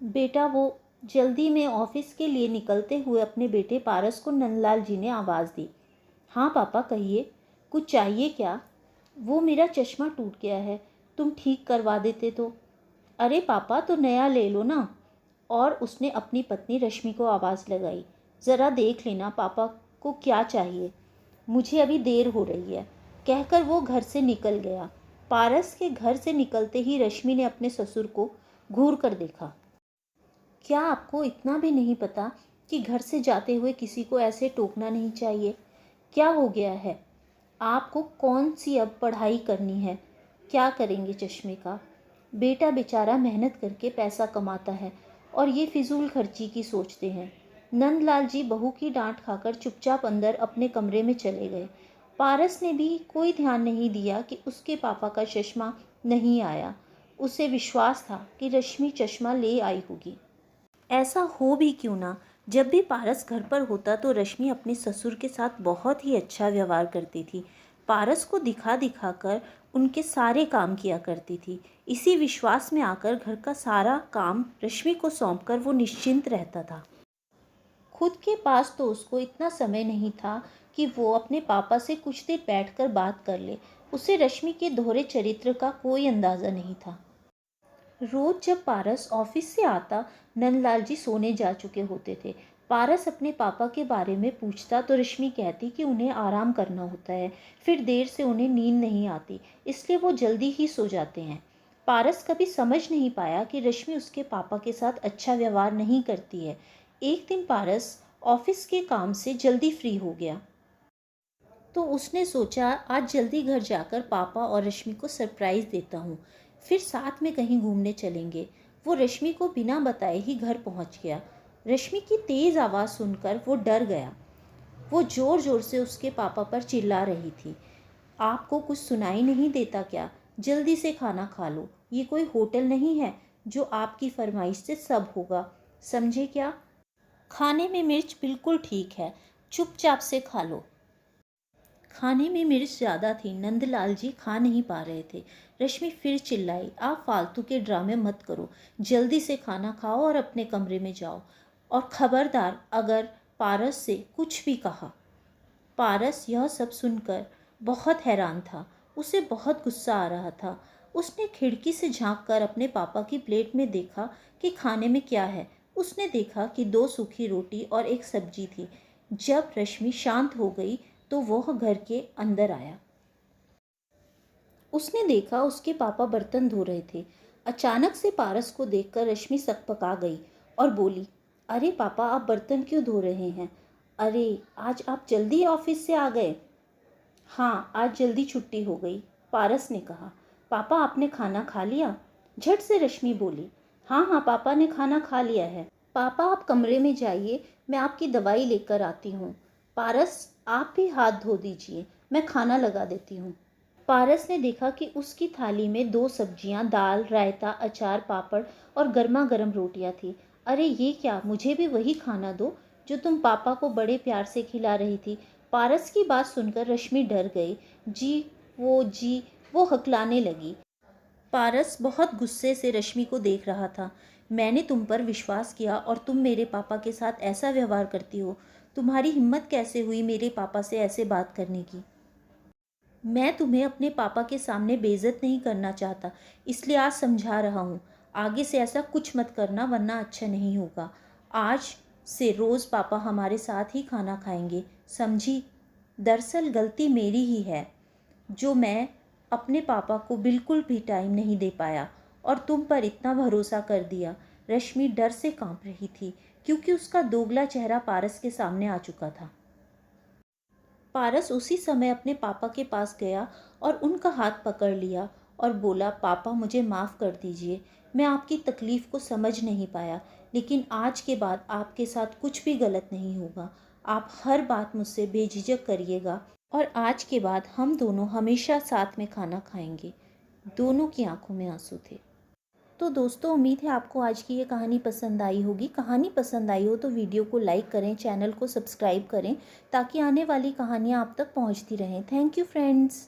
बेटा, वो जल्दी में ऑफिस के लिए निकलते हुए अपने बेटे पारस को नंदलाल जी ने आवाज़ दी। हाँ पापा, कहिए, कुछ चाहिए क्या? वो मेरा चश्मा टूट गया है, तुम ठीक करवा देते तो। अरे पापा, तो नया ले लो ना। और उसने अपनी पत्नी रश्मि को आवाज़ लगाई। ज़रा देख लेना पापा को क्या चाहिए, मुझे अभी देर हो रही है, कहकर वो घर से निकल गया। पारस के घर से निकलते ही रश्मि ने अपने ससुर को घूर कर देखा। क्या आपको इतना भी नहीं पता कि घर से जाते हुए किसी को ऐसे टोकना नहीं चाहिए? क्या हो गया है? आपको कौन सी अब पढ़ाई करनी है? क्या करेंगे चश्मे का? बेटा बेचारा मेहनत करके पैसा कमाता है और ये फिजूल खर्ची की सोचते हैं। नंदलाल जी बहू की डांट खाकर चुपचाप अंदर अपने कमरे में चले गए। पारस ने भी कोई ध्यान नहीं दिया कि उसके पापा का चश्मा नहीं आया। उसे विश्वास था कि रश्मि चश्मा ले आई होगी। ऐसा हो भी क्यों ना, जब भी पारस घर पर होता तो रश्मि अपने ससुर के साथ बहुत ही अच्छा व्यवहार करती थी। पारस को दिखा दिखा कर उनके सारे काम किया करती थी। इसी विश्वास में आकर घर का सारा काम रश्मि को सौंपकर वो निश्चिंत रहता था। खुद के पास तो उसको इतना समय नहीं था कि वो अपने पापा से कुछ देर बैठकर बात कर ले। उसे रश्मि के दोहरे चरित्र का कोई अंदाज़ा नहीं था। रोज जब पारस ऑफिस से आता, नंदलाल जी सोने जा चुके होते थे। पारस अपने पापा के बारे में पूछता तो रश्मि कहती कि उन्हें आराम करना होता है, फिर देर से उन्हें नींद नहीं आती, इसलिए वो जल्दी ही सो जाते हैं। पारस कभी समझ नहीं पाया कि रश्मि उसके पापा के साथ अच्छा व्यवहार नहीं करती है। एक दिन पारस ऑफिस के काम से जल्दी फ्री हो गया तो उसने सोचा आज जल्दी घर जाकर पापा और रश्मि को सरप्राइज़ देता हूँ, फिर साथ में कहीं घूमने चलेंगे। वो रश्मि को बिना बताए ही घर पहुँच गया। रश्मि की तेज़ आवाज़ सुनकर वो डर गया। वो ज़ोर ज़ोर से उसके पापा पर चिल्ला रही थी। आपको कुछ सुनाई नहीं देता क्या? जल्दी से खाना खा लो, ये कोई होटल नहीं है जो आपकी फरमाइश से सब होगा, समझे क्या? खाने में मिर्च बिल्कुल ठीक है, चुपचाप से खा लो। खाने में मिर्च ज़्यादा थी, नंदलाल जी खा नहीं पा रहे थे। रश्मि फिर चिल्लाई, आप फालतू के ड्रामे मत करो, जल्दी से खाना खाओ और अपने कमरे में जाओ। और खबरदार अगर पारस से कुछ भी कहा। पारस यह सब सुनकर बहुत हैरान था। उसे बहुत गुस्सा आ रहा था। उसने खिड़की से झांक कर अपने पापा की प्लेट में देखा कि खाने में क्या है। उसने देखा कि 2 सूखी रोटी और एक सब्जी थी। जब रश्मि शांत हो गई तो वह घर के अंदर आया। उसने देखा उसके पापा बर्तन धो रहे थे। अचानक से पारस को देखकर रश्मि सकपका गई और बोली, अरे पापा, आप बर्तन क्यों धो रहे हैं? अरे आज आप जल्दी ऑफिस से आ गए? हाँ, आज जल्दी छुट्टी हो गई, पारस ने कहा। पापा, आपने खाना खा लिया? झट से रश्मि बोली। हाँ हाँ, पापा ने खाना खा लिया है। पापा, आप कमरे में जाइए, मैं आपकी दवाई लेकर आती हूँ। पारस, आप भी हाथ धो दीजिए, मैं खाना लगा देती हूँ। पारस ने देखा कि उसकी थाली में 2 सब्जियां, दाल, रायता, अचार, पापड़ और गर्मा गर्म रोटियां थी। अरे ये क्या, मुझे भी वही खाना दो जो तुम पापा को बड़े प्यार से खिला रही थी। पारस की बात सुनकर रश्मि डर गई। जी वो हकलाने लगी। पारस बहुत गुस्से से रश्मि को देख रहा था। मैंने तुम पर विश्वास किया और तुम मेरे पापा के साथ ऐसा व्यवहार करती हो। तुम्हारी हिम्मत कैसे हुई मेरे पापा से ऐसे बात करने की? मैं तुम्हें अपने पापा के सामने बेइज्जत नहीं करना चाहता, इसलिए आज समझा रहा हूँ। आगे से ऐसा कुछ मत करना वरना अच्छा नहीं होगा। आज से रोज़ पापा हमारे साथ ही खाना खाएंगे, समझी? दरअसल गलती मेरी ही है जो मैं अपने पापा को बिल्कुल भी टाइम नहीं दे पाया और तुम पर इतना भरोसा कर दिया। रश्मि डर से कांप रही थी क्योंकि उसका दोगला चेहरा पारस के सामने आ चुका था। पारस उसी समय अपने पापा के पास गया और उनका हाथ पकड़ लिया और बोला, पापा मुझे माफ़ कर दीजिए, मैं आपकी तकलीफ़ को समझ नहीं पाया, लेकिन आज के बाद आपके साथ कुछ भी गलत नहीं होगा। आप हर बात मुझसे बेझिझक करिएगा और आज के बाद हम दोनों हमेशा साथ में खाना खाएंगे। दोनों की आंखों में आंसू थे। तो दोस्तों, उम्मीद है आपको आज की ये कहानी पसंद आई होगी। कहानी पसंद आई हो तो वीडियो को लाइक करें, चैनल को सब्सक्राइब करें ताकि आने वाली कहानियाँ आप तक पहुँचती रहें। Thank you friends.